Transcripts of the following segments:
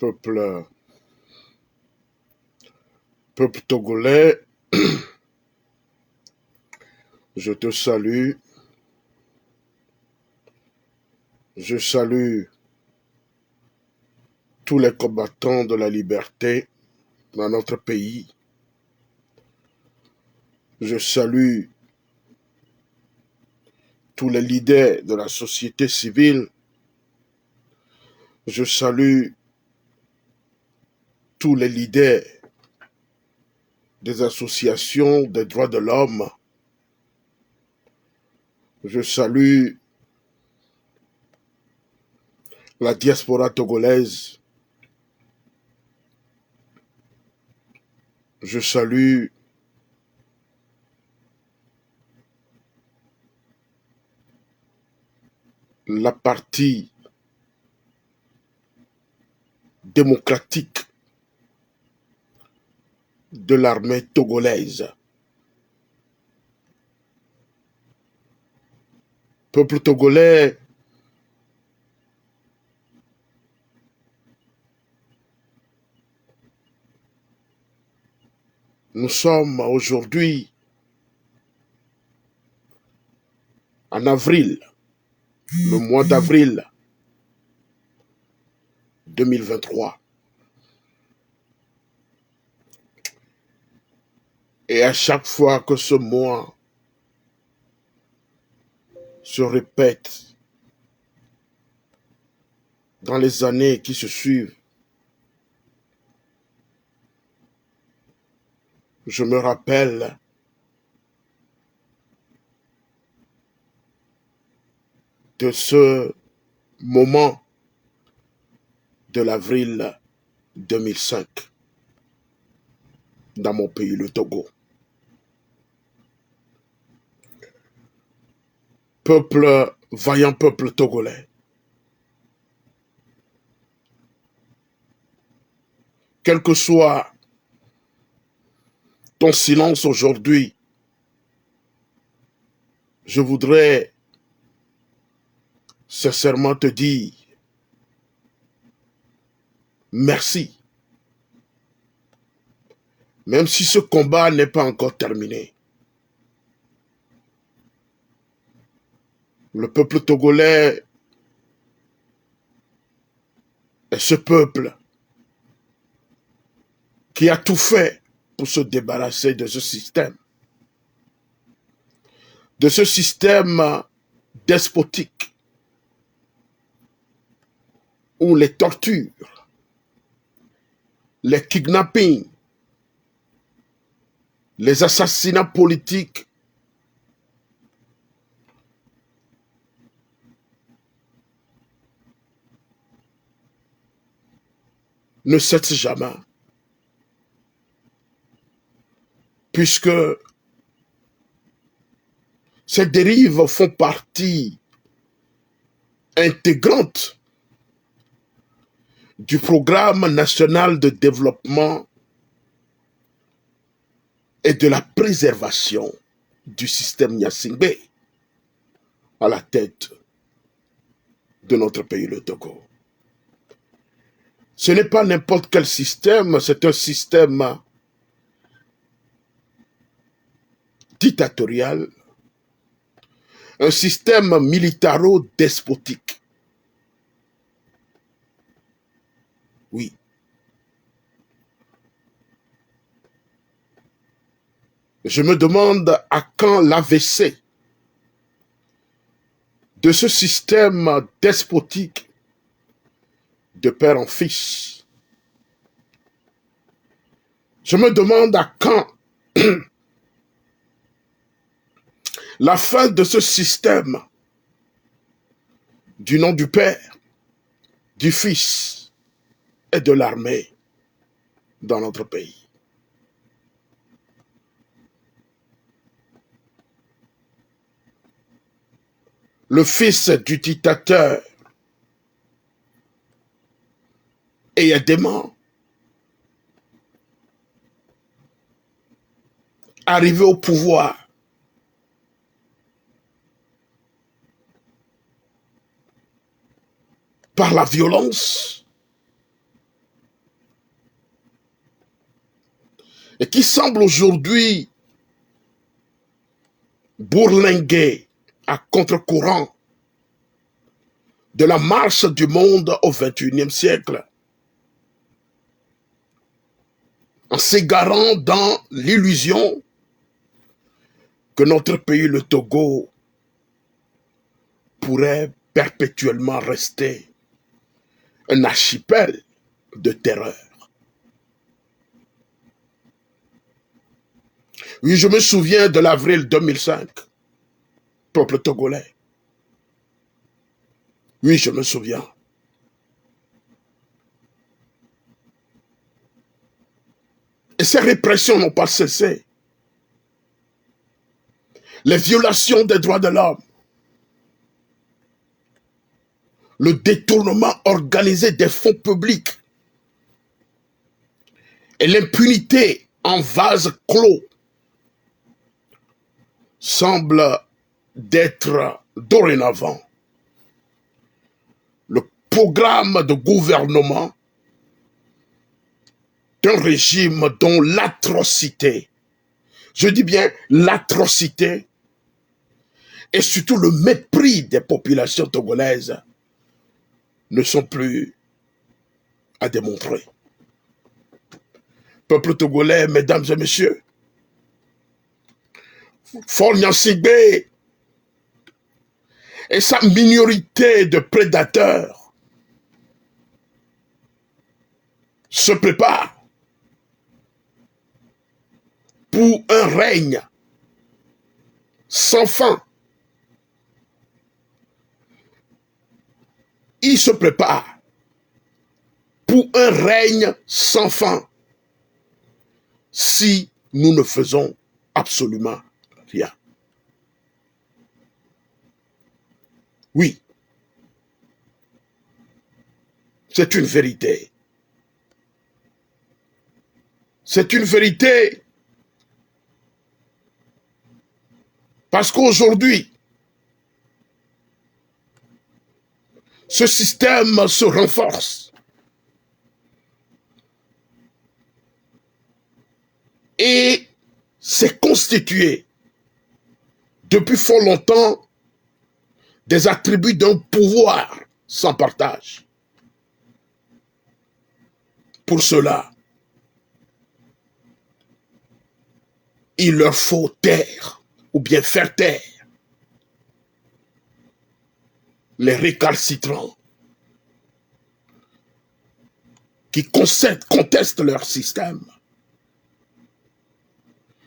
peuple, peuple togolais, je te salue. Je salue tous les combattants de la liberté dans notre pays. Je salue tous les leaders de la société civile. Je salue tous les leaders des associations des droits de l'homme. Je salue la diaspora togolaise. Je salue la partie démocratique de l'armée togolaise. Peuple togolais, nous sommes aujourd'hui en avril, le mois d'avril 2023. Et à chaque fois que ce mois se répète dans les années qui se suivent, je me rappelle de ce moment de l'avril 2005 dans mon pays, le Togo. Peuple, vaillant peuple togolais, quel que soit ton silence aujourd'hui, je voudrais sincèrement te dire merci. Même si ce combat n'est pas encore terminé. Le peuple togolais est ce peuple qui a tout fait pour se débarrasser de ce système. De ce système despotique où les tortures, les kidnappings, les assassinats politiques ne cessent jamais. Puisque ces dérives font partie intégrante du programme national de développement et de la préservation du système Gnassingbé à la tête de notre pays, le Togo. Ce n'est pas n'importe quel système, c'est un système dictatorial, un système militaro-despotique. Oui. Je me demande à quand l'AVC de ce système despotique de père en fils. Je me demande à quand la fin de ce système du nom du Père, du Fils et de l'armée dans notre pays. Le fils du dictateur et dément, arrivé au pouvoir, par la violence, et qui semble aujourd'hui bourlinguer à contre-courant de la marche du monde au XXIe siècle, en s'égarant dans l'illusion que notre pays, le Togo, pourrait perpétuellement rester un archipel de terreur. Oui, je me souviens de l'avril 2005, peuple togolais. Oui, je me souviens. Et ces répressions n'ont pas cessé. Les violations des droits de l'homme, le détournement organisé des fonds publics et l'impunité en vase clos semblent d'être dorénavant le programme de gouvernement d'un régime dont l'atrocité, je dis bien l'atrocité, et surtout le mépris des populations togolaises ne sont plus à démontrer. Peuple togolais, mesdames et messieurs, Faure Gnassingbé et sa minorité de prédateurs se préparent pour un règne sans fin. Il se prépare pour un règne sans fin si nous ne faisons absolument rien. Oui, c'est une vérité. C'est une vérité parce qu'aujourd'hui, ce système se renforce et s'est constitué depuis fort longtemps des attributs d'un pouvoir sans partage. Pour cela, il leur faut taire ou bien faire taire les récalcitrants qui contestent leur système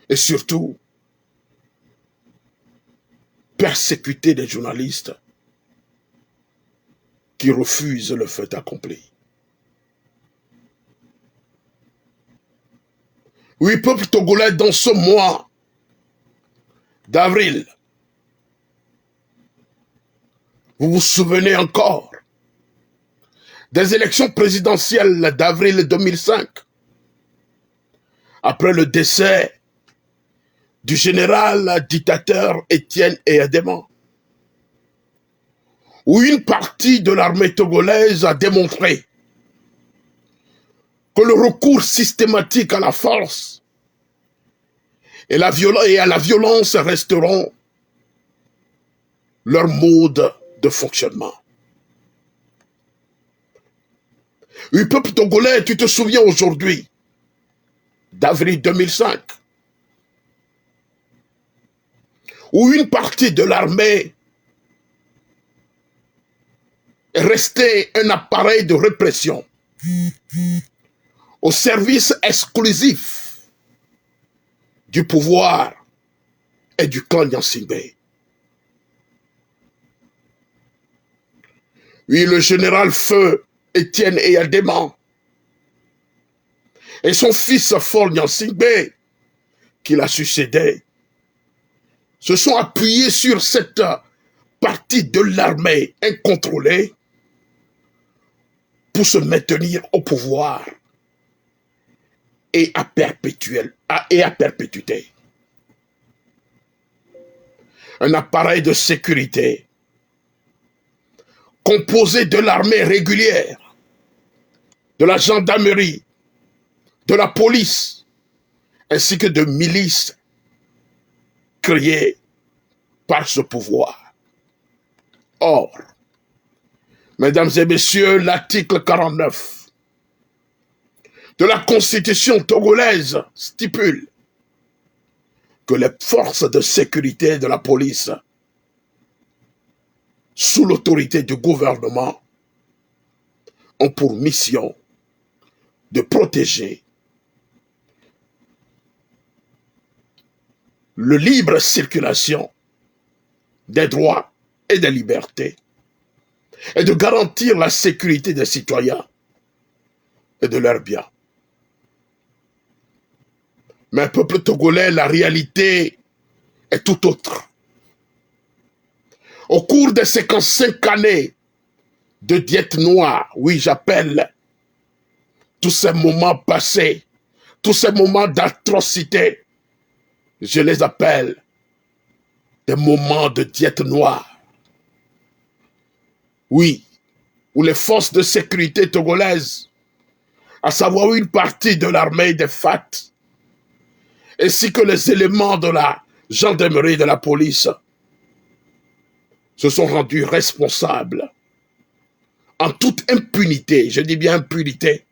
et surtout persécuter des journalistes qui refusent le fait accompli. Oui, peuple togolais, dans ce mois d'avril, vous vous souvenez encore des élections présidentielles d'avril 2005, après le décès du général dictateur Étienne Eyadema, où une partie de l'armée togolaise a démontré que le recours systématique à la force et à la violence resteront leur mode de fonctionnement. Oui, peuple togolais, tu te souviens aujourd'hui d'avril 2005, où une partie de l'armée est restée un appareil de répression au service exclusif du pouvoir et du clan Gnassingbé. Oui, le général feu Étienne Eyadema et son fils Faure Gnassingbé, qui l'a succédé, se sont appuyés sur cette partie de l'armée incontrôlée pour se maintenir au pouvoir et à perpétuité. Un appareil de sécurité composé de l'armée régulière, de la gendarmerie, de la police ainsi que de milices créées par ce pouvoir. Or, mesdames et messieurs, l'article 49 de la Constitution togolaise stipule que les forces de sécurité de la police, sous l'autorité du gouvernement, ont pour mission de protéger la libre circulation des droits et des libertés et de garantir la sécurité des citoyens et de leurs biens. Mais peuple togolais, la réalité est tout autre. Au cours de 55 années de diète noire, oui, j'appelle tous ces moments passés, tous ces moments d'atrocité, je les appelle des moments de diète noire. Oui, où les forces de sécurité togolaises, à savoir une partie de l'armée des FAT, ainsi que les éléments de la gendarmerie et de la police, se sont rendus responsables en toute impunité, je dis bien impunité,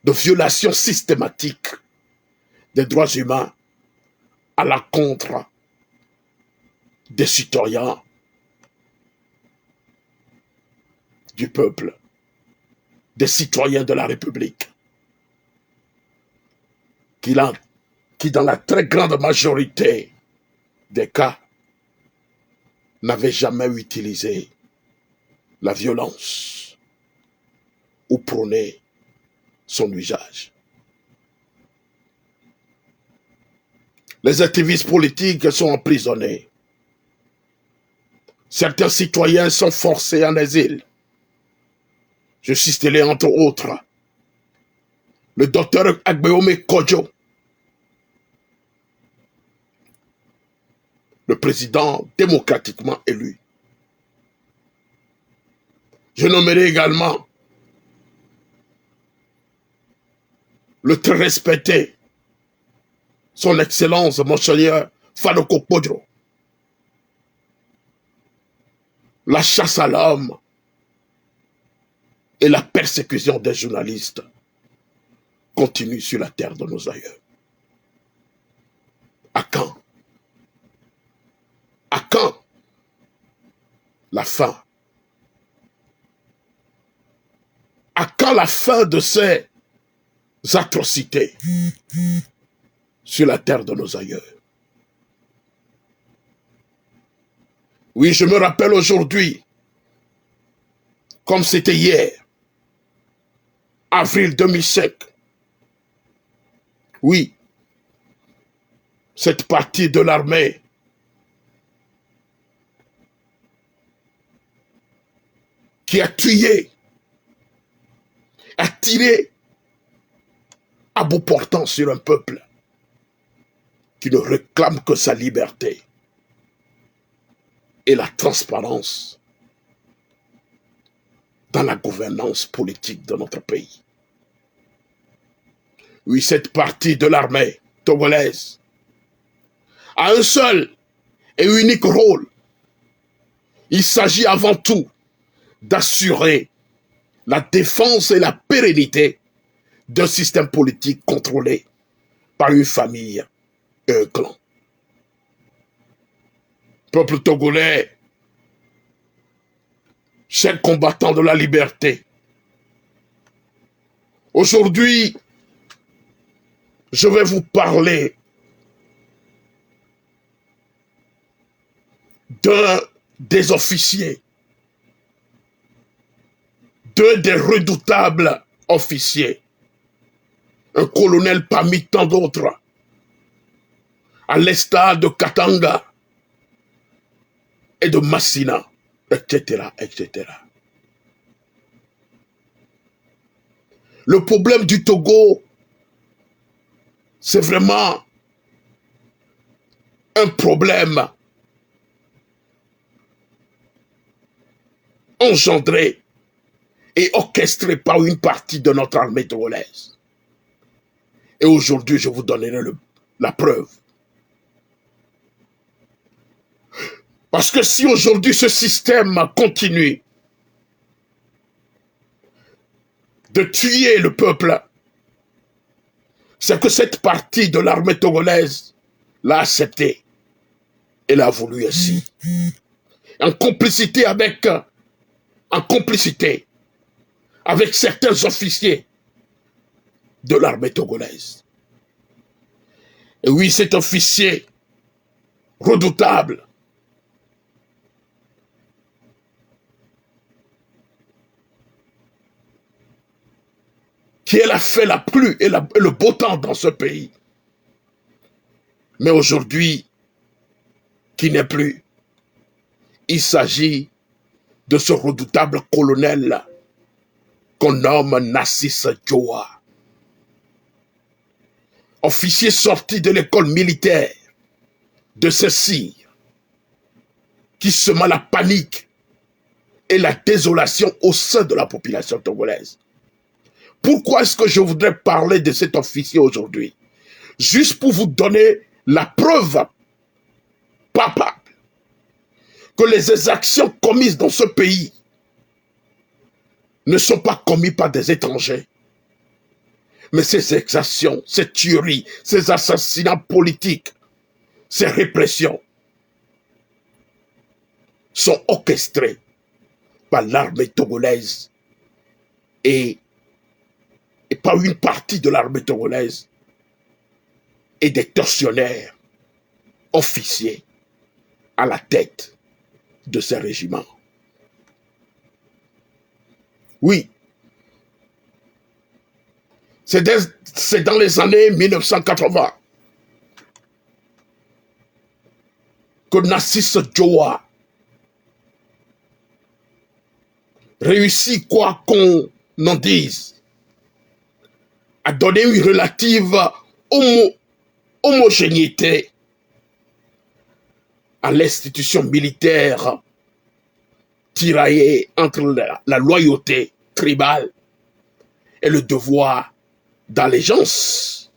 de violations systématiques des droits humains à l'encontre des citoyens du peuple, des citoyens de la République, qui dans la très grande majorité des cas n'avaient jamais utilisé la violence ou prôné son usage. Les activistes politiques sont emprisonnés. Certains citoyens sont forcés en exil. Je citerai entre autres le docteur Agbeome Kodjo, le président démocratiquement élu. Je nommerai également le très respecté, son Excellence, Monseigneur Faloko Podro. La chasse à l'homme et la persécution des journalistes continuent sur la terre de nos aïeux. À quand? À quand la fin? À quand la fin de ces atrocités sur la terre de nos aïeux? Oui, je me rappelle aujourd'hui, comme c'était hier, avril 2005. Oui, cette partie de l'armée qui a tué, a tiré à bout portant sur un peuple qui ne réclame que sa liberté et la transparence dans la gouvernance politique de notre pays. Oui, cette partie de l'armée togolaise a un seul et unique rôle. Il s'agit avant tout d'assurer la défense et la pérennité d'un système politique contrôlé par une famille et un clan. Peuple togolais, chers combattants de la liberté, aujourd'hui, je vais vous parler d'un des officiers, d'un des redoutables officiers, un colonel parmi tant d'autres, à l'instar de Katanga et de Massina, etc., etc. Le problème du Togo, c'est vraiment un problème engendré et orchestré par une partie de notre armée togolaise. Et aujourd'hui, je vous donnerai la preuve. Parce que si aujourd'hui ce système continue de tuer le peuple, c'est que cette partie de l'armée togolaise l'a accepté et l'a voulu ainsi. En complicité avec certains officiers de l'armée togolaise. Et oui, cet officier redoutable qui a fait la pluie et le beau temps dans ce pays, mais aujourd'hui, qui n'est plus. Il s'agit de ce redoutable colonel qu'on nomme Narcisse Djoa. Officier sorti de l'école militaire de Saint-Cyr, qui sema la panique et la désolation au sein de la population togolaise. Pourquoi est-ce que je voudrais parler de cet officier aujourd'hui? Juste pour vous donner la preuve palpable que les exactions commises dans ce pays ne sont pas commises par des étrangers. Mais ces exactions, ces tueries, ces assassinats politiques, ces répressions sont orchestrées par l'armée togolaise et par une partie de l'armée togolaise et des tortionnaires officiers à la tête de ces régiments. Oui, c'est dans les années 1980 que Narcisse Djoa réussit, quoi qu'on en dise, à donner une relative homogénéité à l'institution militaire tiraillée entre la loyauté tribale et le devoir d'allégeance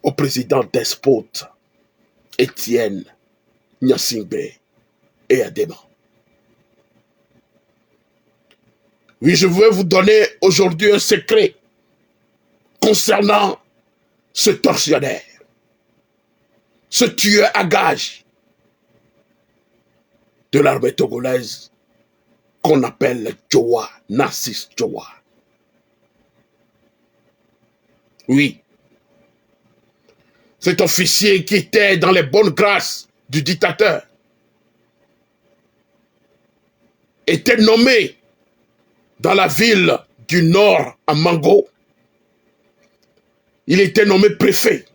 au président despote Étienne Gnassingbé et Adema. Oui, je vais vous donner aujourd'hui un secret concernant ce tortionnaire, ce tueur à gages de l'armée togolaise qu'on appelle Djoa, Narcisse Djoa. Oui, cet officier qui était dans les bonnes grâces du dictateur était nommé dans la ville du Nord à Mango. Il était nommé préfet.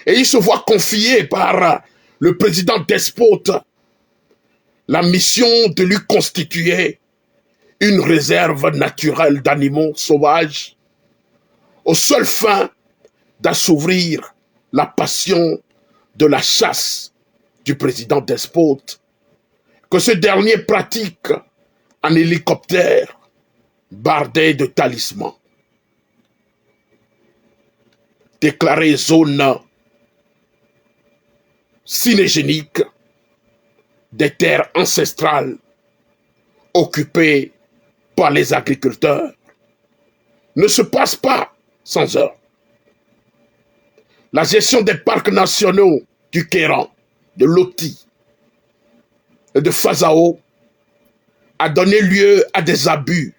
Et il se voit confier par le président despote la mission de lui constituer une réserve naturelle d'animaux sauvages aux seules fins d'assouvir la passion de la chasse du président despote que ce dernier pratique en hélicoptère bardé de talismans. Déclarée zone cinégénique des terres ancestrales occupées par les agriculteurs ne se passe pas sans heure. La gestion des parcs nationaux du Kéran, de Loti et de Fazao a donné lieu à des abus,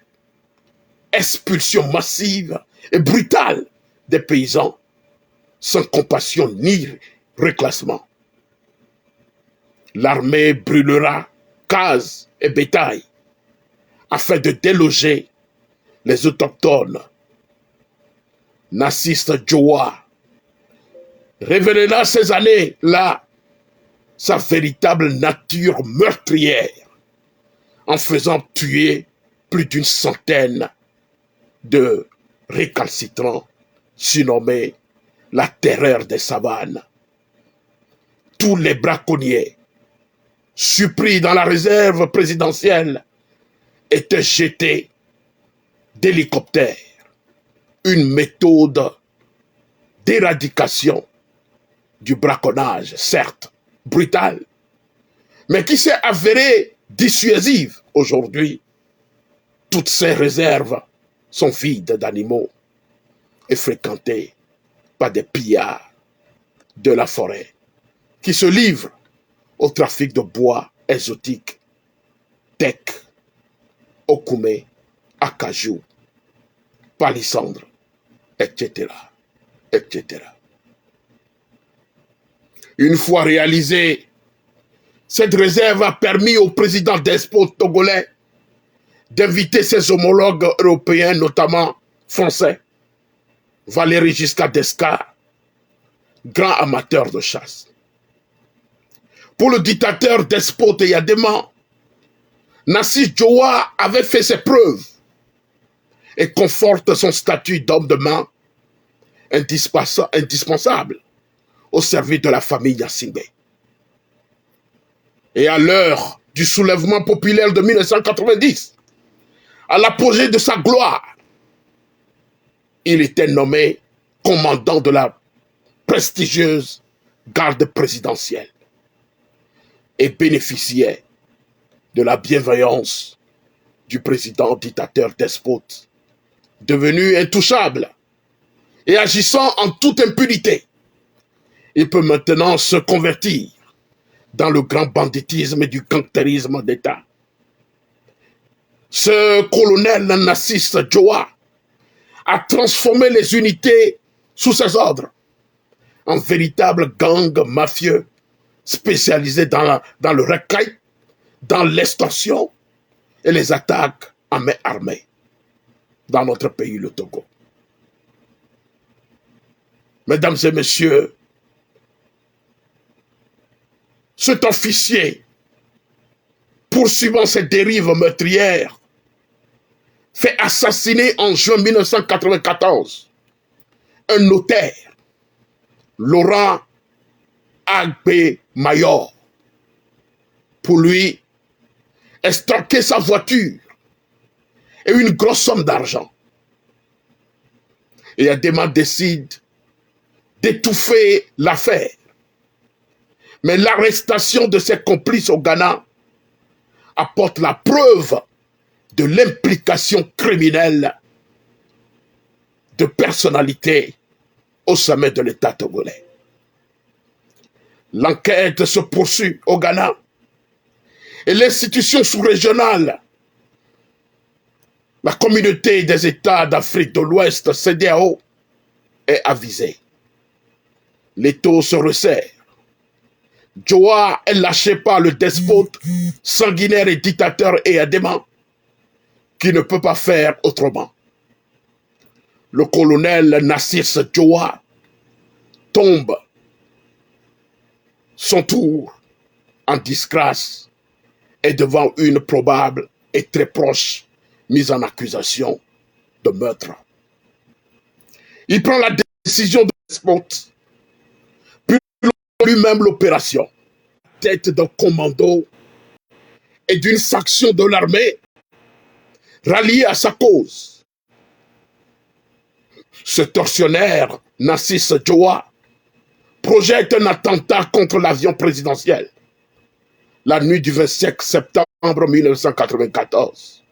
expulsions massives et brutales des paysans, sans compassion ni reclassement. L'armée brûlera cases et bétail afin de déloger les autochtones. Narcisse Djoa révélera ces années-là sa véritable nature meurtrière en faisant tuer plus d'une centaine de récalcitrants surnommés la terreur des savanes. Tous les braconniers surpris dans la réserve présidentielle étaient jetés d'hélicoptères. Une méthode d'éradication du braconnage, certes brutal, mais qui s'est avérée dissuasive aujourd'hui. Toutes ces réserves sont vides d'animaux et fréquentées par des pillards de la forêt qui se livrent au trafic de bois exotiques, teck, okoumé, acajou, palissandre, etc., etc. Une fois réalisée, cette réserve a permis au président despote togolais d'inviter ses homologues européens, notamment français, Valéry Giscard d'Escars, grand amateur de chasse. Pour le dictateur despote et Yadema, Narcisse Djoa avait fait ses preuves et conforte son statut d'homme de main indispensable au service de la famille Gnassingbé. Et à l'heure du soulèvement populaire de 1990, à l'apogée de sa gloire, il était nommé commandant de la prestigieuse garde présidentielle et bénéficiait de la bienveillance du président dictateur despote, devenu intouchable et agissant en toute impunité. Il peut maintenant se convertir dans le grand banditisme et du gangstérisme d'État. Ce colonel Narcisse Djoa a transformé les unités sous ses ordres en véritables gangs mafieux spécialisés dans le racaille, dans l'extorsion et les attaques à main armée dans notre pays, le Togo. Mesdames et messieurs, cet officier, poursuivant ses dérives meurtrières, fait assassiner en juin 1994 un notaire, Laurent Agbe Mayor. Pour lui, extorquer sa voiture et une grosse somme d'argent. Et Yadema décide d'étouffer l'affaire. Mais l'arrestation de ses complices au Ghana apporte la preuve de l'implication criminelle de personnalités au sommet de l'État togolais. L'enquête se poursuit au Ghana et l'institution sous-régionale, la communauté des États d'Afrique de l'Ouest, CEDEAO, est avisée. L'étau se resserre. Djoa est lâché par le despote sanguinaire et dictateur Yadema qui ne peut pas faire autrement. Le colonel Narcisse Djoa tombe son tour en disgrâce et devant une probable et très proche mise en accusation de meurtre. Il prend la décision de despote, puis lui-même l'opération. Tête d'un commando et d'une faction de l'armée ralliée à sa cause. Ce tortionnaire, Narcisse Djoa, projette un attentat contre l'avion présidentiel la nuit du 25 septembre 1994.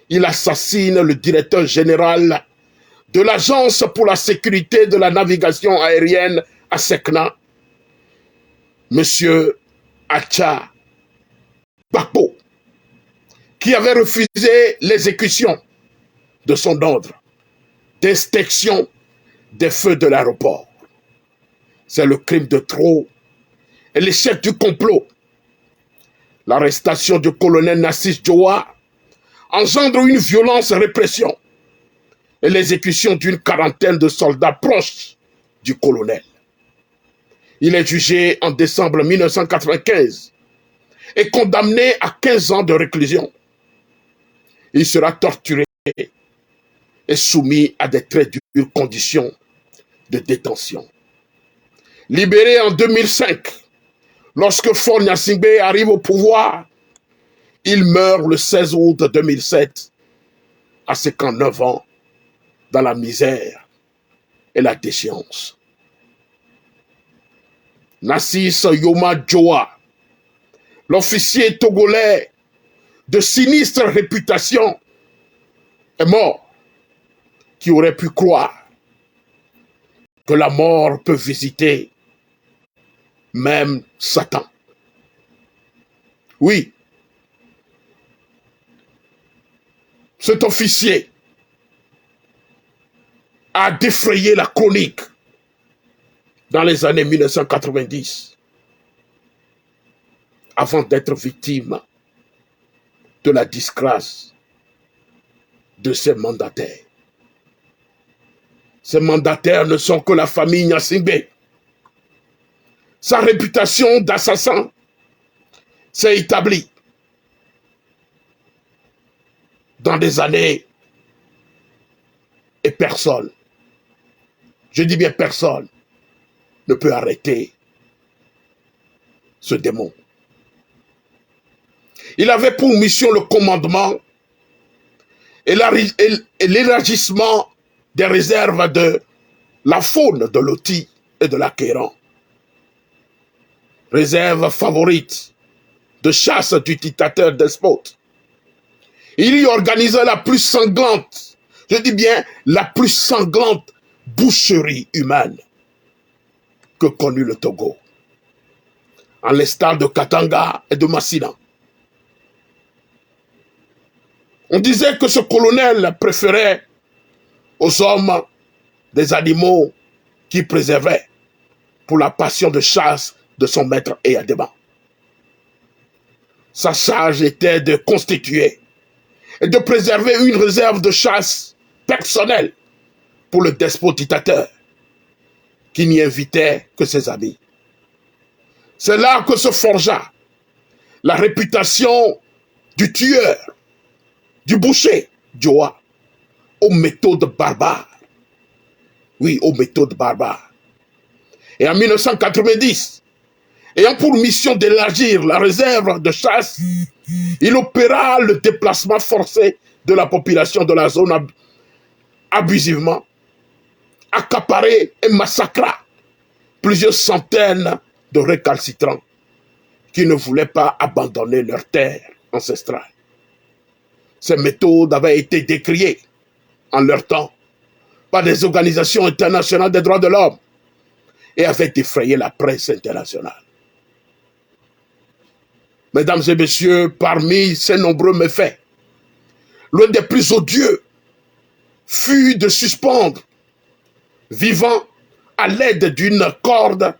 Il assassine le directeur général de l'Agence pour la sécurité de la navigation aérienne à Sekna, M. Acha Bakpo, qui avait refusé l'exécution de son ordre d'extinction des feux de l'aéroport. C'est le crime de trop et l'échec du complot. L'arrestation du colonel Narcisse Djoa engendre une violente répression et l'exécution d'une quarantaine de soldats proches du colonel. Il est jugé en décembre 1995 et condamné à 15 ans de réclusion. Il sera torturé et soumis à des très dures conditions de détention. Libéré en 2005, lorsque Faure Gnassingbé arrive au pouvoir, il meurt le 16 août 2007, à 59 ans, dans la misère et la déchéance. Narcisse Yoma Joa, l'officier togolais de sinistre réputation, est mort, qui aurait pu croire que la mort peut visiter même Satan. Oui, cet officier a défrayé la chronique dans les années 1990 avant d'être victime de la disgrâce de ses mandataires. Ces mandataires ne sont que la famille Gnassingbé. Sa réputation d'assassin s'est établie dans des années et personne, je dis bien personne, ne peut arrêter ce démon. Il avait pour mission le commandement et l'élargissement des réserves de la faune de Loti et de l'Aquéran. Réserve favorite de chasse du dictateur despote. Il y organisait la plus sanglante, je dis bien la plus sanglante boucherie humaine que connut le Togo, en l'instar de Katanga et de Massina. On disait que ce colonel préférait aux hommes des animaux qu'il préservait pour la passion de chasse de son maître Eyadema. Sa charge était de constituer et de préserver une réserve de chasse personnelle pour le despote dictateur, qui n'y invitait que ses amis. C'est là que se forgea la réputation du tueur, du boucher, Joa, aux méthodes barbares. Oui, aux méthodes barbares. Et en 1990, ayant pour mission d'élargir la réserve de chasse, il opéra le déplacement forcé de la population de la zone abusivement, accaparé et massacra plusieurs centaines de récalcitrants qui ne voulaient pas abandonner leur terre ancestrale. Ces méthodes avaient été décriées en leur temps par des organisations internationales des droits de l'homme et avaient défrayé la presse internationale. Mesdames et messieurs, parmi ces nombreux méfaits, l'un des plus odieux fut de suspendre, vivant à l'aide d'une corde,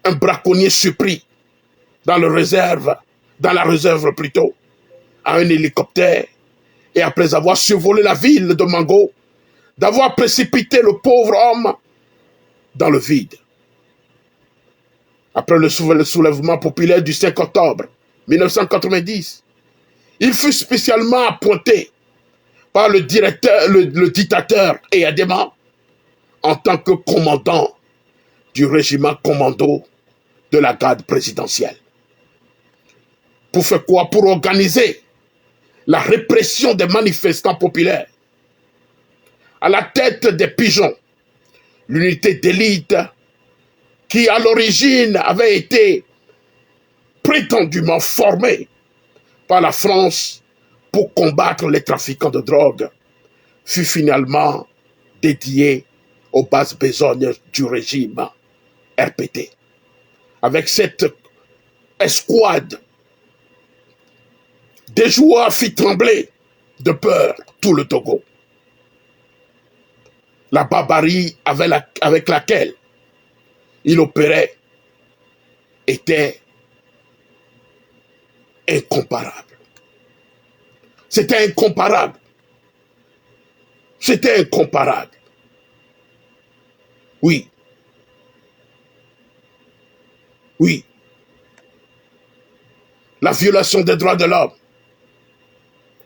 un braconnier surpris dans la réserve plutôt, à un hélicoptère, et après avoir survolé la ville de Mango, d'avoir précipité le pauvre homme dans le vide. Après le soulèvement populaire du 5 octobre 1990, il fut spécialement appointé par le dictateur Eyadema en tant que commandant du régiment commando de la garde présidentielle. Pour faire quoi? Pour organiser la répression des manifestants populaires. À la tête des pigeons, l'unité d'élite qui à l'origine avait été prétendument formée par la France pour combattre les trafiquants de drogue, fut finalement dédiée aux bases besognes du régime RPT. Avec cette escouade, des joueurs fit trembler de peur tout le Togo. La barbarie avec laquelle il opérait était incomparable. C'était incomparable. C'était incomparable. Oui. Oui. La violation des droits de l'homme,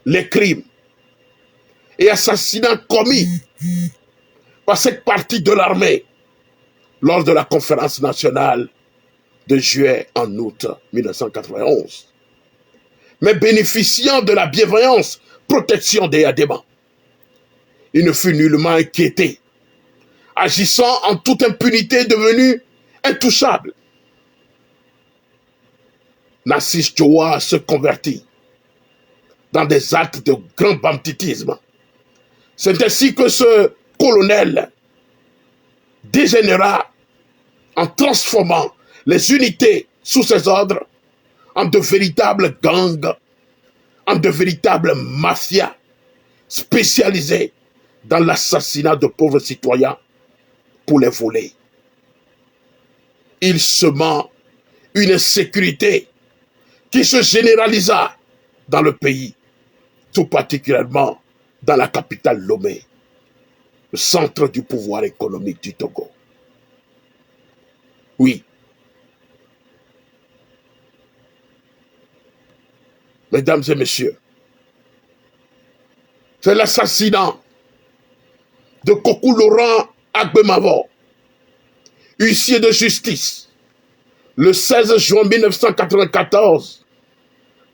les crimes et assassinats commis par cette partie de l'armée lors de la conférence nationale de juillet en août 1991. Mais bénéficiant de la bienveillance, protection des Eyadema, il ne fut nullement inquiété agissant en toute impunité, devenu intouchable. Narcisse Djoa se convertit dans des actes de grand banditisme. C'est ainsi que ce colonel dégénéra en transformant les unités sous ses ordres en de véritables gangs, en de véritables mafias spécialisées dans l'assassinat de pauvres citoyens pour les voler. Il sema une insécurité qui se généralisa dans le pays, tout particulièrement dans la capitale Lomé, le centre du pouvoir économique du Togo. Oui. Mesdames et messieurs, c'est l'assassinat de Kokou Laurent Agbemavo, huissier de justice, le 16 juin 1994,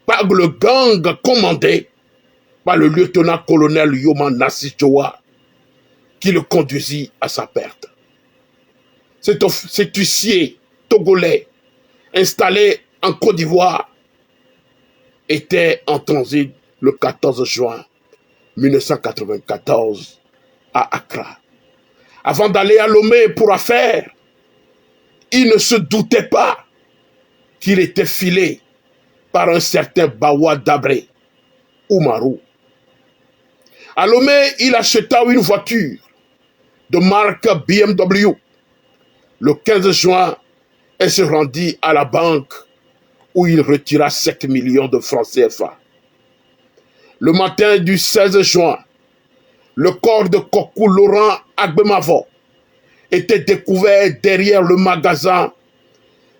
par le gang commandé par le lieutenant-colonel Yoma Narcisse Djoa, qui le conduisit à sa perte. Cet huissier togolais, installé en Côte d'Ivoire, était en transit le 14 juin 1994 à Accra. Avant d'aller à Lomé pour affaires, il ne se doutait pas qu'il était filé par un certain Bawa Dabré, Oumarou. À Lomé, il acheta une voiture de marque BMW. Le 15 juin, elle se rendit à la banque où il retira 7 millions de francs CFA. Le matin du 16 juin, le corps de Kokou Laurent Agbemavo était découvert derrière le magasin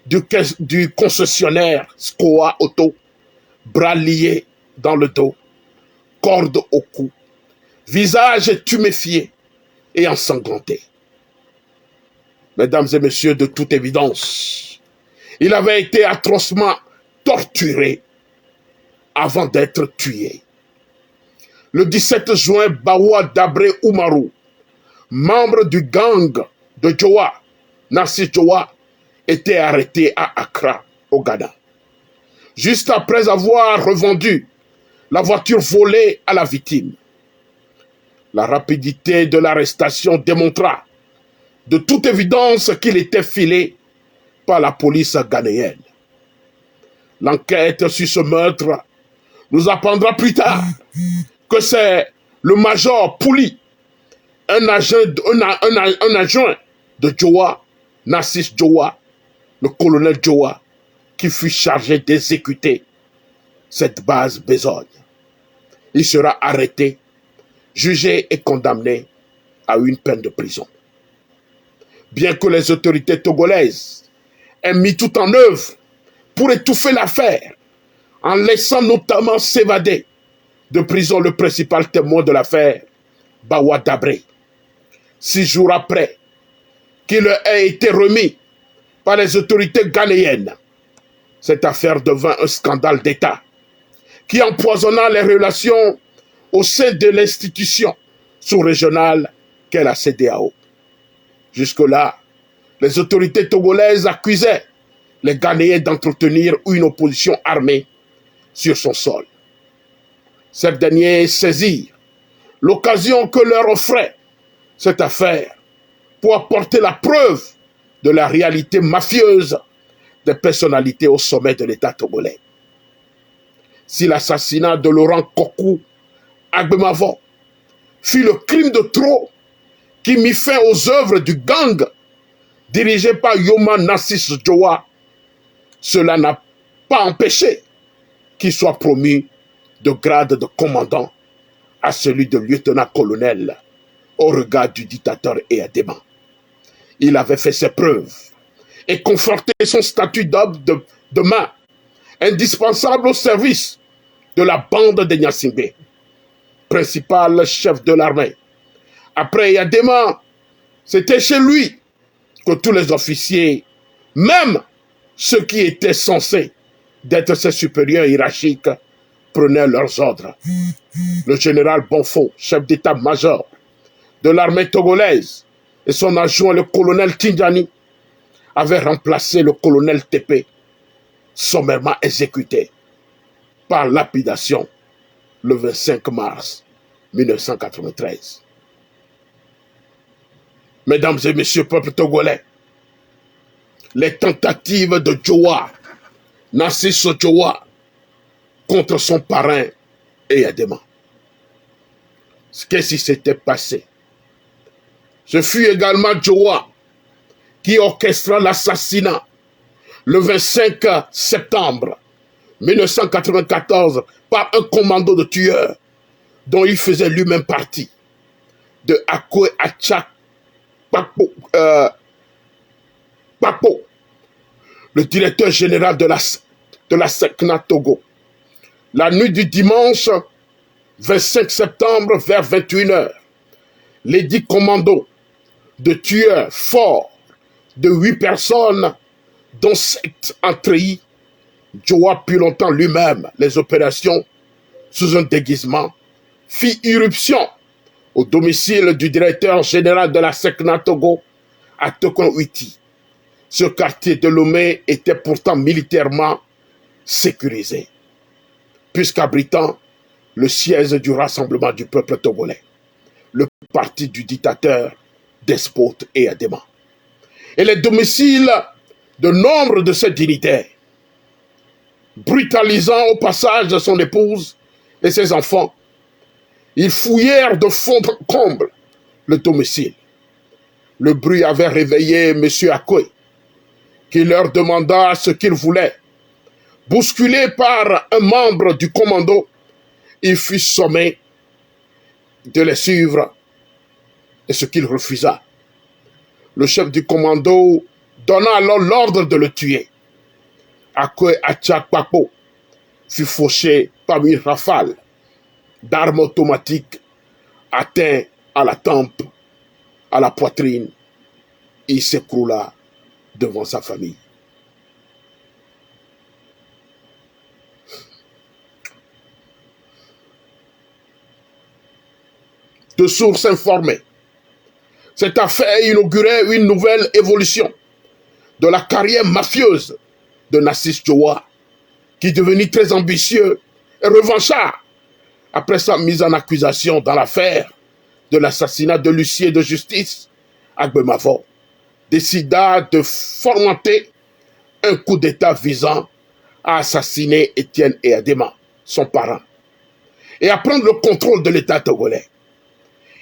du concessionnaire Scoa Auto, bras liés dans le dos, corde au cou, visage tuméfié et ensanglanté. Mesdames et messieurs, de toute évidence, il avait été atrocement torturé avant d'être tué. Le 17 juin, Bawa Dabré Oumarou, membre du gang de Djoa, Narcisse Djoa, était arrêté à Accra, au Ghana. Juste après avoir revendu la voiture volée à la victime. La rapidité de l'arrestation démontra de toute évidence qu'il était filé par la police ghanéenne. L'enquête sur ce meurtre nous apprendra plus tard que c'est le major Pouli, un adjoint de Djoa, Narcisse Djoa, le colonel Djoa, qui fut chargé d'exécuter cette base besogne. Il sera arrêté, jugé et condamné à une peine de prison. Bien que les autorités togolaises aient mis tout en œuvre pour étouffer l'affaire, en laissant notamment s'évader de prison le principal témoin de l'affaire, Bawa Dabré. 6 jours après qu'il ait été remis par les autorités ghanéennes, cette affaire devint un scandale d'État qui empoisonna les relations au sein de l'institution sous-régionale qu'est la CEDEAO. Jusque-là, les autorités togolaises accusaient les Ghanéens d'entretenir une opposition armée sur son sol. Ces derniers saisirent l'occasion que leur offrait cette affaire pour apporter la preuve de la réalité mafieuse des personnalités au sommet de l'État togolais. Si l'assassinat de Laurent Kokou Agbemavo fut le crime de trop qui mit fin aux œuvres du gang dirigé par Yoma Narcisse Djoa, cela n'a pas empêché qu'il soit promu de grade de commandant à celui de lieutenant-colonel au regard du dictateur Eyadema. Il avait fait ses preuves et conforté son statut d'homme de main, indispensable au service de la bande de Gnassingbé, principal chef de l'armée. Après Eyadema, c'était chez lui que tous les officiers, même ceux qui étaient censés d'être ses supérieurs hiérarchiques, prenaient leurs ordres. Le général Bonfo, chef d'état-major de l'armée togolaise, et son adjoint, le colonel Tindjani, avaient remplacé le colonel Tepe, sommairement exécuté par lapidation le 25 mars 1993. Mesdames et messieurs, peuple togolais, les tentatives de Djoa, Nassissou Djoa, contre son parrain Eyadema. Qu'est-ce qui s'était passé? Ce fut également Djoa qui orchestra l'assassinat le 25 septembre 1994 par un commando de tueurs dont il faisait lui-même partie, de Akwe Achak Papo, le directeur général de la SECNA Togo. La nuit du dimanche 25 septembre vers 21h, les 10 commandos de tueurs forts de 8 personnes, dont 7 en treillis, Djoa pilotant lui-même les opérations sous un déguisement, fit irruption au domicile du directeur général de la SECNA Togo à Tokonwiti. Ce quartier de Lomé était pourtant militairement sécurisé, puisqu'abritant le siège du Rassemblement du peuple togolais, le parti du dictateur despote Eyadema. Et les domiciles de nombre de ces dignitaires, brutalisant au passage son épouse et ses enfants, ils fouillèrent de fond en comble le domicile. Le bruit avait réveillé M. Akwe, qui leur demanda ce qu'il voulait. Bousculé par un membre du commando, il fut sommé de les suivre, et ce qu'il refusa. Le chef du commando donna alors l'ordre de le tuer. Akwe Achak Papo fut fauché par une rafale d'armes automatiques atteint à la tempe, à la poitrine. Il s'écroula devant sa famille. De sources informées, cette affaire inaugurait une nouvelle évolution de la carrière mafieuse de Nassissou Djoa, qui devenit très ambitieux et revanchard après sa mise en accusation dans l'affaire de l'assassinat de l'huissier de justice Agbemavo, décida de fomenter un coup d'État visant à assassiner Étienne Eyadema, son parent, et à prendre le contrôle de l'État togolais.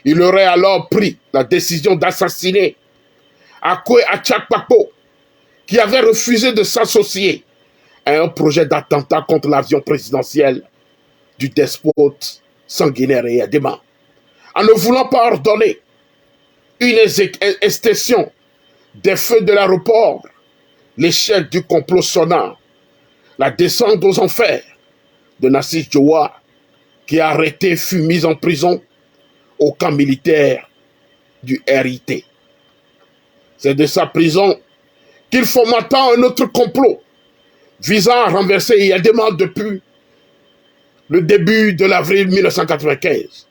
Il aurait alors pris la décision d'assassiner Akwe Achak Papo, qui avait refusé de s'associer à un projet d'attentat contre l'avion présidentiel du despote sanguinaire Eyadema, en ne voulant pas ordonner une extinction des feux de l'aéroport, l'échec du complot sonnant, la descente aux enfers de Nassissou Djoa, qui arrêté fut mis en prison au camp militaire du RIT. C'est de sa prison qu'il fomenta un autre complot visant à renverser Eyadema depuis le début de l'avril 1995.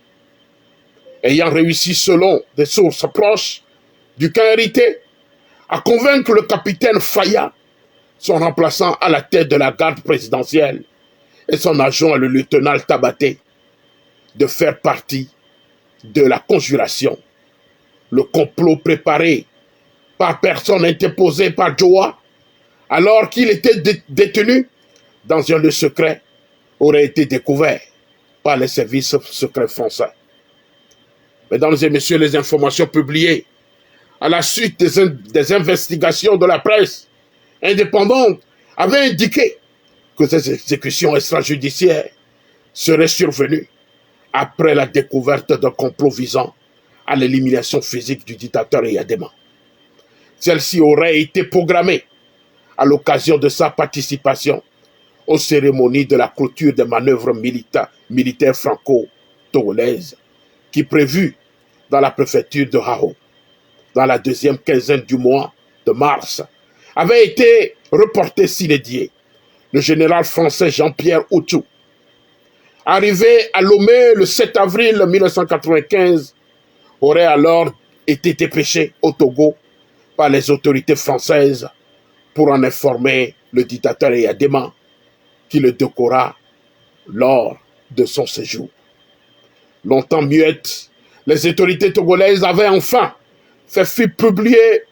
Ayant réussi, selon des sources proches du camp RIT, à convaincre le capitaine Faya, son remplaçant à la tête de la garde présidentielle, et son adjoint, le lieutenant Tabaté, de faire partie de la conjuration. Le complot préparé par personne interposée par Djoa, alors qu'il était détenu dans un lieu secret, aurait été découvert par les services secrets français. Mesdames et messieurs, les informations publiées à la suite des investigations de la presse indépendante avaient indiqué que ces exécutions extrajudiciaires seraient survenues après la découverte d'un complot visant à l'élimination physique du dictateur Eyadema. Celle-ci aurait été programmée à l'occasion de sa participation aux cérémonies de la clôture des manœuvres militaires franco-togolaises qui prévues dans la préfecture de Hao, dans la deuxième quinzaine du mois de mars, avait été reporté sine die. Le général français Jean-Pierre Ouchou, arrivé à Lomé le 7 avril 1995, aurait alors été dépêché au Togo par les autorités françaises pour en informer le dictateur Eyadema qui le décora lors de son séjour. Longtemps muettes, les autorités togolaises avaient enfin fait publier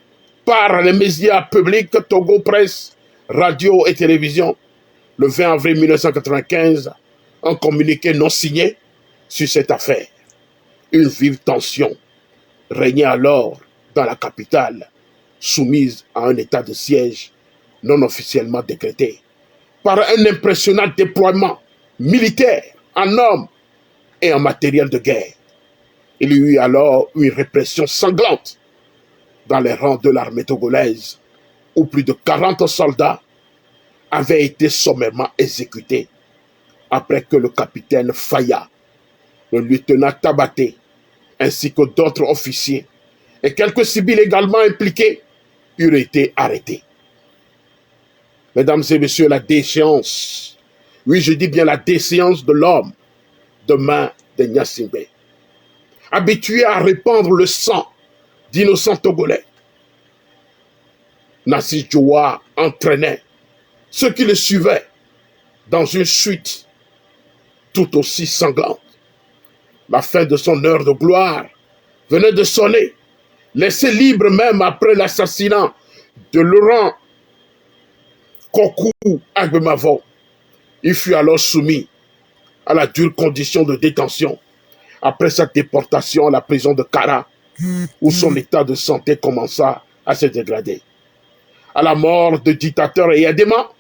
par les médias publics Togo Presse, radio et télévision le 20 avril 1995 un communiqué non signé sur cette affaire. Une vive tension régnait alors dans la capitale, soumise à un état de siège non officiellement décrété, par un impressionnant déploiement militaire en hommes et en matériel de guerre. Il y eut alors une répression sanglante dans les rangs de l'armée togolaise, où plus de 40 soldats avaient été sommairement exécutés après que le capitaine Faya, le lieutenant Tabaté, ainsi que d'autres officiers et quelques civils également impliqués eurent été arrêtés. Mesdames et messieurs, la déchéance, oui, je dis bien la déchéance de l'homme, de main de Gnassingbé, habitué à répandre le sang d'innocents Togolais. Nassir Djoua entraînait ceux qui le suivaient dans une chute tout aussi sanglante. La fin de son heure de gloire venait de sonner, laissé libre même après l'assassinat de Laurent Kokou Agbemavo. Il fut alors soumis à la dure condition de détention après sa déportation à la prison de Kara, où son état de santé commença à se dégrader. À la mort du dictateur Eyadema,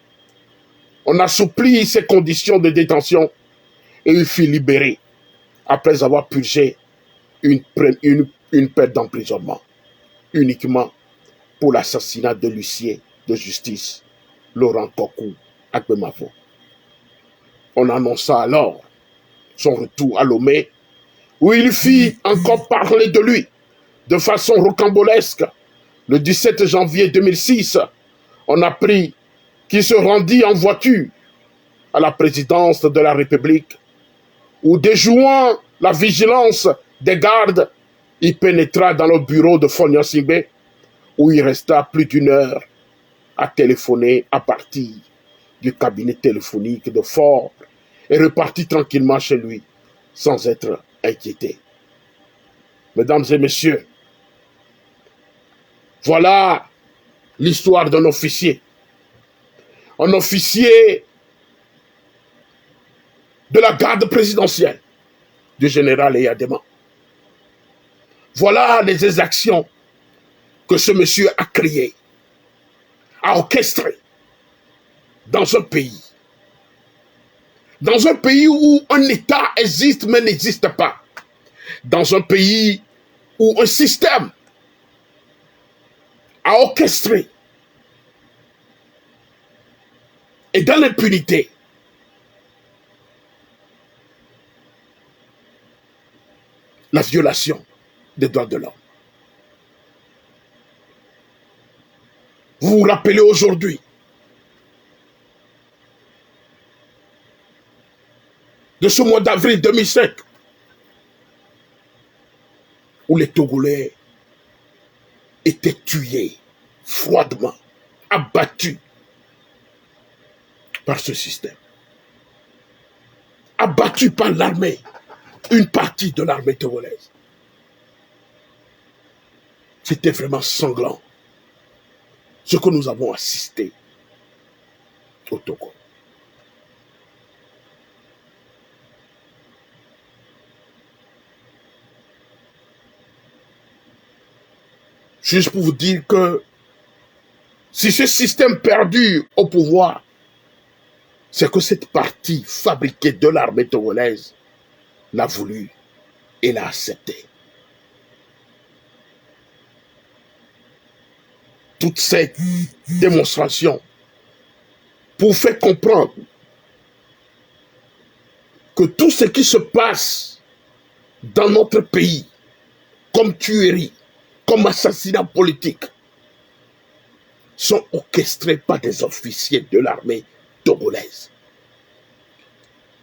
on assouplit ses conditions de détention et il fut libéré après avoir purgé une peine d'emprisonnement, uniquement pour l'assassinat de l'huissier de justice, Laurent Kokou Agbemavo. On annonça alors son retour à Lomé, où il fit encore parler de lui de façon rocambolesque. Le 17 janvier 2006, on apprit qu'il se rendit en voiture à la présidence de la République, où, déjouant la vigilance des gardes, il pénétra dans le bureau de Fogna Sibé, où il resta plus d'une heure à téléphoner à partir du cabinet téléphonique de Fort et repartit tranquillement chez lui sans être inquiété. Mesdames et messieurs, voilà l'histoire d'un officier. Un officier de la garde présidentielle du général Eyadema. Voilà les exactions que ce monsieur a créées, a orchestrées dans un pays. Dans un pays où un État existe mais n'existe pas. Dans un pays où un système a orchestré et dans l'impunité la violation des droits de l'homme. Vous vous rappelez aujourd'hui de ce mois d'avril 2005 où les Togolais étaient tués froidement, abattus par ce système. Abattus par l'armée, une partie de l'armée togolaise. C'était vraiment sanglant ce que nous avons assisté au Togo. Juste pour vous dire que si ce système perdure au pouvoir, c'est que cette partie fabriquée de l'armée togolaise l'a voulu et l'a accepté. Toute cette démonstration pour faire comprendre que tout ce qui se passe dans notre pays, comme tuerie, comme assassinat politique, sont orchestrés par des officiers de l'armée togolaise.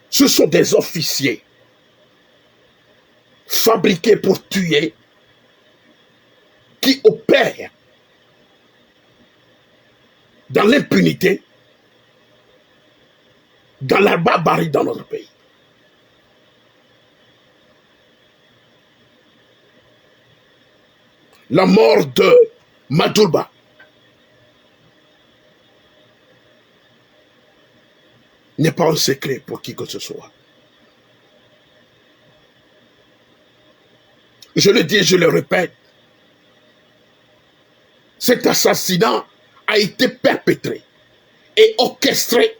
Ce sont des officiers fabriqués pour tuer, qui opèrent dans l'impunité, dans la barbarie dans notre pays. La mort de Madjoulba n'est pas un secret pour qui que ce soit. Je le dis et je le répète, cet assassinat a été perpétré et orchestré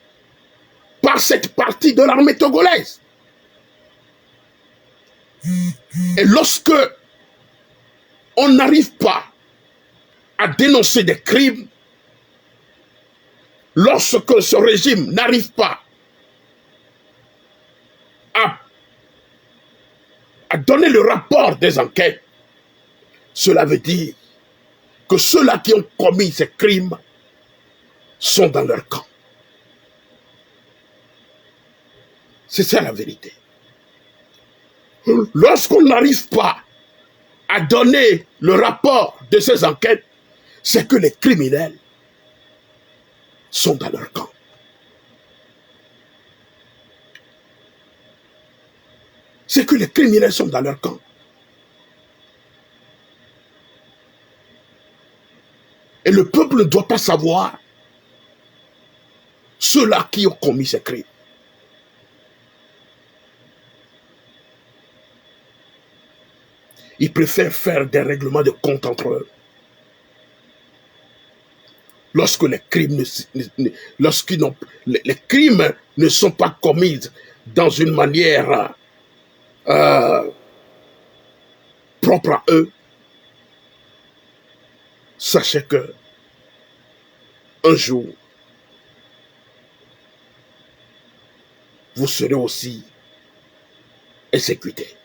par cette partie de l'armée togolaise. Et lorsque on n'arrive pas à dénoncer des crimes, lorsque ce régime n'arrive pas à donner le rapport des enquêtes, cela veut dire que ceux-là qui ont commis ces crimes sont dans leur camp. C'est ça la vérité. Lorsqu'on n'arrive pas à donner le rapport de ces enquêtes, c'est que les criminels sont dans leur camp. C'est que les criminels sont dans leur camp. Et le peuple ne doit pas savoir ceux-là qui ont commis ces crimes. Ils préfèrent faire des règlements de compte entre eux. Lorsque les crimes les crimes ne sont pas commis dans une manière propre à eux, sachez que un jour, vous serez aussi exécutés.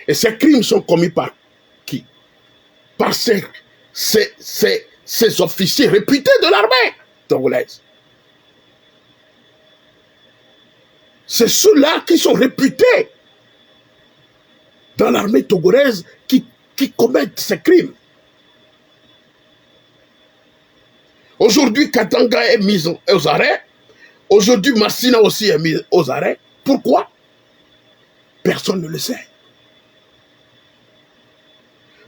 Et ces crimes sont commis par qui? Par ces officiers réputés de l'armée togolaise. C'est ceux-là qui sont réputés dans l'armée togolaise qui commettent ces crimes. Aujourd'hui, Katanga est mise aux arrêts. Aujourd'hui, Massina aussi est mise aux arrêts. Pourquoi? Personne ne le sait.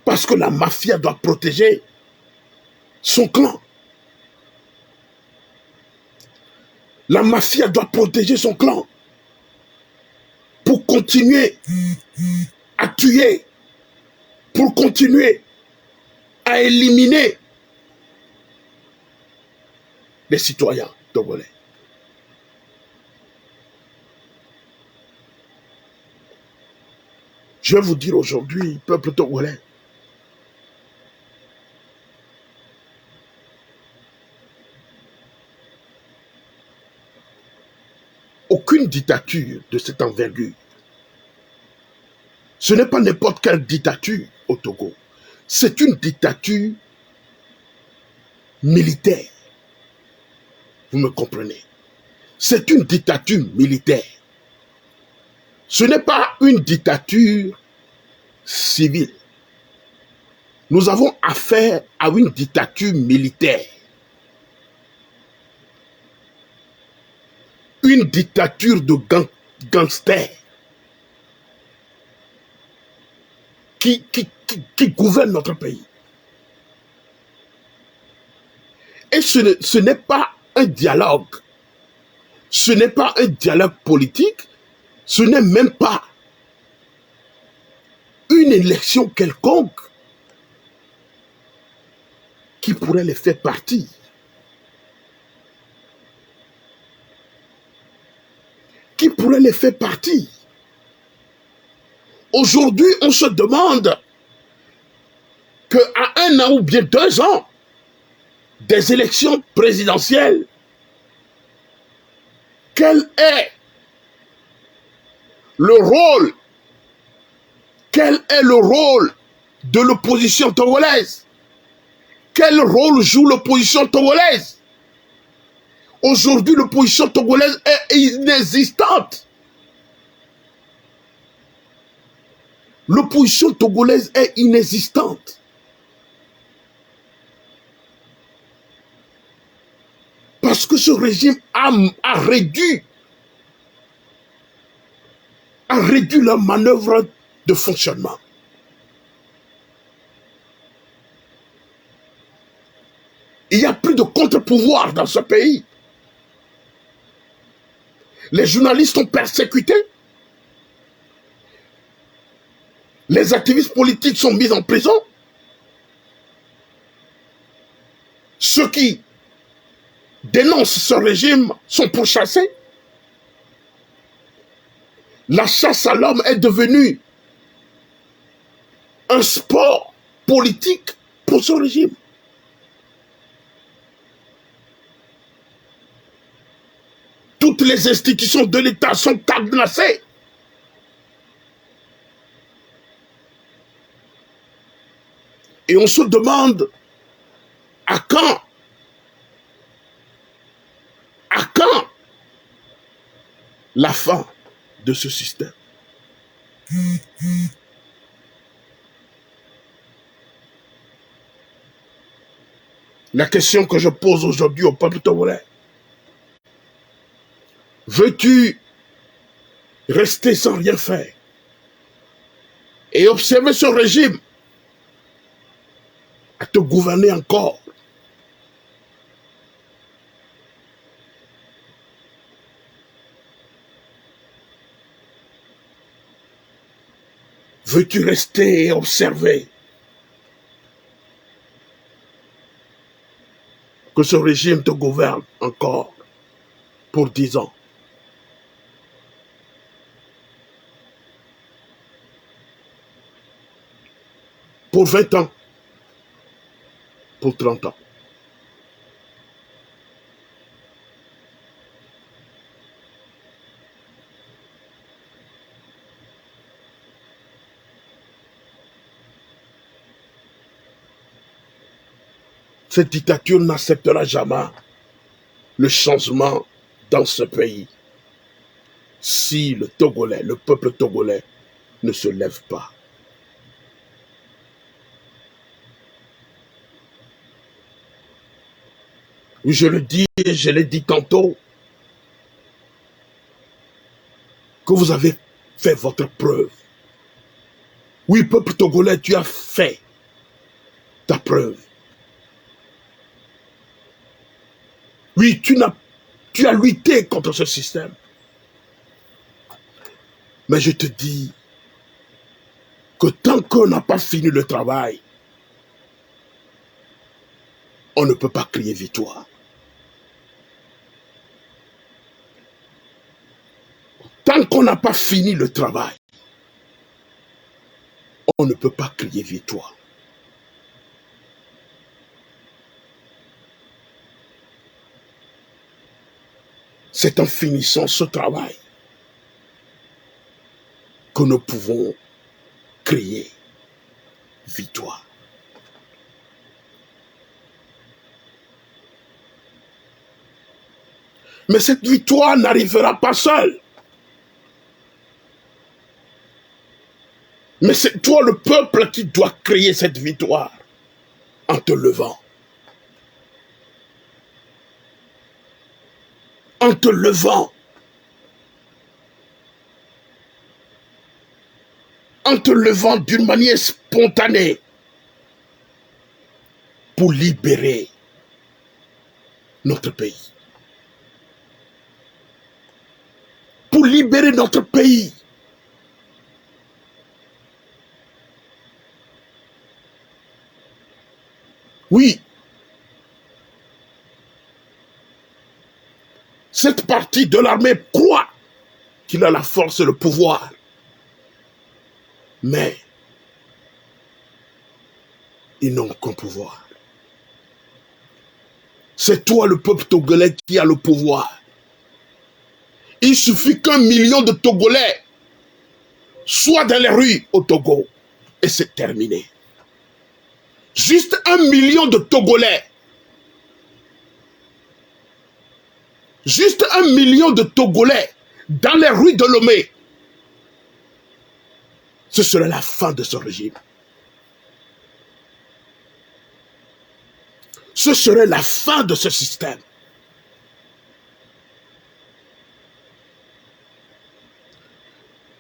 Parce que la mafia doit protéger son clan. La mafia doit protéger son clan pour continuer à tuer, pour continuer à éliminer les citoyens togolais. Je vais vous dire aujourd'hui, peuple togolais, aucune dictature de cette envergure, ce n'est pas n'importe quelle dictature au Togo, c'est une dictature militaire. Vous me comprenez? C'est une dictature militaire. Ce n'est pas une dictature civile. Nous avons affaire à une dictature militaire. Une dictature de gangsters qui gouverne notre pays. Et ce n'est pas un dialogue. Ce n'est pas un dialogue politique. Ce n'est même pas une élection quelconque qui pourrait les faire partir. Qui pourrait les faire partir. Aujourd'hui, on se demande qu'à 1 an ou bien 2 ans des élections présidentielles, quel est le rôle de l'opposition togolaise? Quel rôle joue l'opposition togolaise? Aujourd'hui, l'opposition togolaise est inexistante. L'opposition togolaise est inexistante. Parce que ce régime a réduit la manœuvre de fonctionnement. Il n'y a plus de contre-pouvoir dans ce pays. Les journalistes sont persécutés. Les activistes politiques sont mis en prison. Ceux qui dénoncent ce régime sont pourchassés. La chasse à l'homme est devenue un sport politique pour ce régime. Toutes les institutions de l'État sont cadenassées. Et on se demande à quand la fin de ce système. La question que je pose aujourd'hui au peuple togolais: veux-tu rester sans rien faire et observer ce régime à te gouverner encore? Veux-tu rester et observer que ce régime te gouverne encore pour 10 ans? Pour 20 ans? Pour 30 ans? Cette dictature n'acceptera jamais le changement dans ce pays si le Togolais, le peuple togolais ne se lève pas. Oui, je le dis et je l'ai dit tantôt, que vous avez fait votre preuve. Oui, peuple togolais, tu as fait ta preuve. Oui, tu as lutté contre ce système. Mais je te dis que tant qu'on n'a pas fini le travail, on ne peut pas crier victoire. Tant qu'on n'a pas fini le travail, on ne peut pas crier victoire. C'est en finissant ce travail que nous pouvons crier victoire. Mais cette victoire n'arrivera pas seule. Mais c'est toi le peuple qui doit créer cette victoire en te levant. En te levant. En te levant d'une manière spontanée pour libérer notre pays. Pour libérer notre pays. Oui. Cette partie de l'armée croit qu'il a la force et le pouvoir. Mais ils n'ont aucun pouvoir. C'est toi, le peuple togolais, qui a le pouvoir. Il suffit qu'1 million de Togolais soient dans les rues au Togo et c'est terminé. Juste 1 million de Togolais. Juste 1 million de Togolais dans les rues de Lomé. ce serait la fin de ce régime. Ce serait la fin de ce système.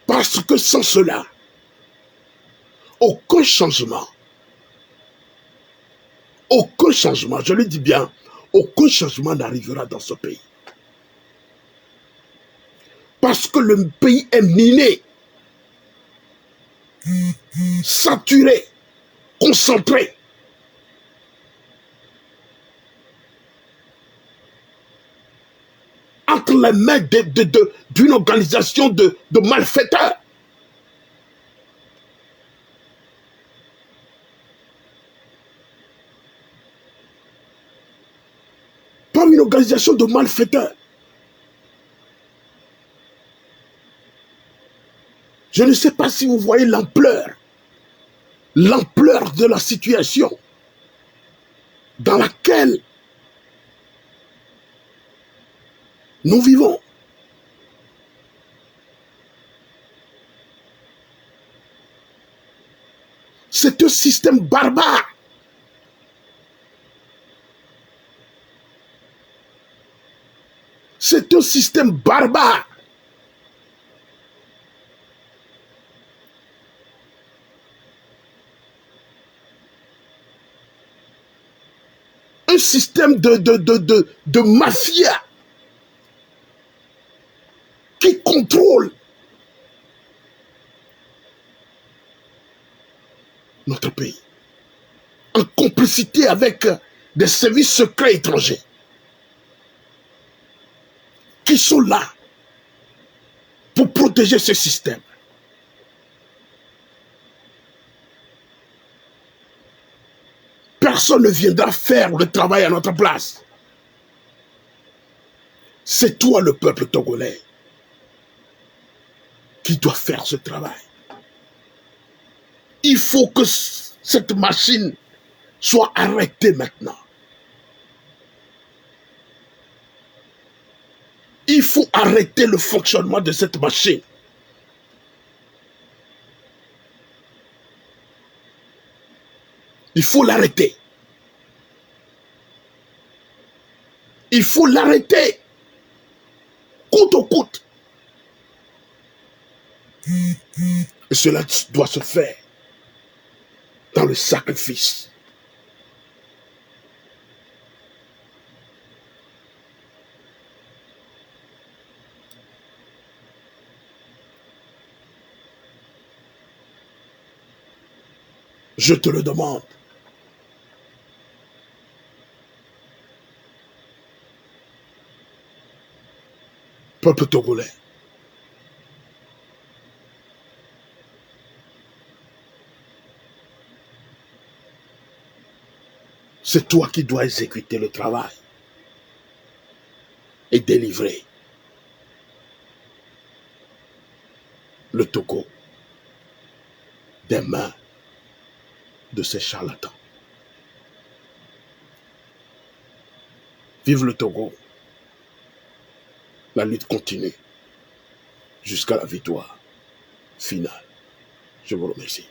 Parce que sans cela, aucun changement, je le dis bien, aucun changement n'arrivera dans ce pays. Parce que le pays est miné, saturé, concentré. Entre les mains d'une organisation de malfaiteurs. Comme une organisation de malfaiteurs. Je ne sais pas si vous voyez l'ampleur de la situation dans laquelle nous vivons. C'est un système barbare. C'est un système barbare. Un système de mafia qui contrôle notre pays, en complicité avec des services secrets étrangers qui sont là pour protéger ce système. Personne ne viendra faire le travail à notre place. C'est toi, le peuple togolais, qui doit faire ce travail. Il faut que cette machine soit arrêtée maintenant. Il faut arrêter le fonctionnement de cette machine. Il faut l'arrêter. Il faut l'arrêter. Coûte que coûte. Et cela doit se faire dans le sacrifice. Je te le demande. Peuple togolais. C'est toi qui dois exécuter le travail et délivrer le Togo des mains de ces charlatans. Vive le Togo. La lutte continue jusqu'à la victoire finale. Je vous remercie.